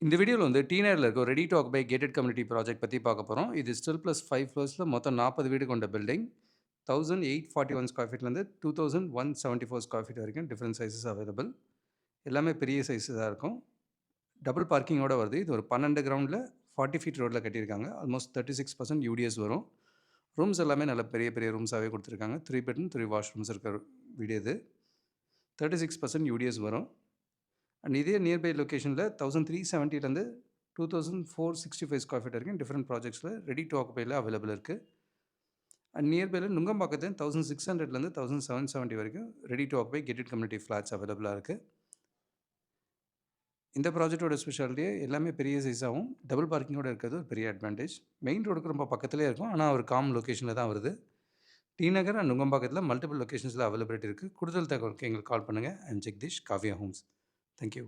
இந்த வீடியோல வந்து டி நகர்ல இருக்க ஒரு ready to occupy gated community project பத்தி பார்க்க போறோம். இது ஸ்டில் பிளஸ் 5 ஃப்ளோர்ஸ்ல மொத்தம் 40 வீடு கொண்ட பில்டிங். 1841 ஸ்கொயர் ஃபீட்லேருந்து 2174 ஸ்கொயர் ஃபீட் வரைக்கும் டிஃப்ரெண்ட் சைஸஸ் அவைலபிள். எல்லாமே பெரிய சைஸ் தான் இருக்கும். டபுள் பார்க்கிங்கோட வருது. இது ஒரு 12 கிரவுண்டில் 40 ஃபீட் ரோட்டில் கட்டியிருக்காங்க. ஆல்மோஸ்ட் 36% யூடிஎஸ் வரும். ரூம்ஸ் எல்லாமே நல்ல பெரிய பெரிய ரூம்ஸாகவே கொடுத்துருக்காங்க. 3 பெட்ரூம் 3 வாஷ்ரூம்ஸ் இருக்கிற வீடு இது. 36% யூடிஎஸ் வரும். அண்ட் இதே நியர்பை லொக்கேஷனில் 1370லேருந்து 2465 ஸ்கொயர் ஃபீட் வரைக்கும் டிஃப்ரெண்ட் ப்ராஜெக்ட்ஸில் ரெடி டு ஆக்குபையில் அவைலபிள் இருக்குது. அண்ட் நியர்பையில் நுங்கம்பாக்கத்தில் 1600லேருந்து 1770 வரைக்கும் ready to occupy gated community flats அவைலபிளாக இருக்குது. இந்த ப்ராஜெக்ட்டோட ஸ்பெஷாலிட்டியே எல்லாமே பெரிய சைஸாகவும் டபுள் பார்க்கிங்கோட இருக்கிறது ஒரு பெரிய அட்வான்டேஜ். மெயின் ரோடுக்கு ரொம்ப பக்கத்துலேயே இருக்கும். ஆனால் ஒரு காம் லொக்கேஷனில் தான் வருது. டி நகர் அண்ட் நுங்கம்பாக்கத்தில் மல்டிபிள் லொக்கேஷன்ஸில் அவைலபிலிட்டி இருக்குது. கூடுதல் தகவலுக்கு எங்களுக்கு கால் பண்ணுங்கள். I am Jagadish, Kavya homes. Thank you.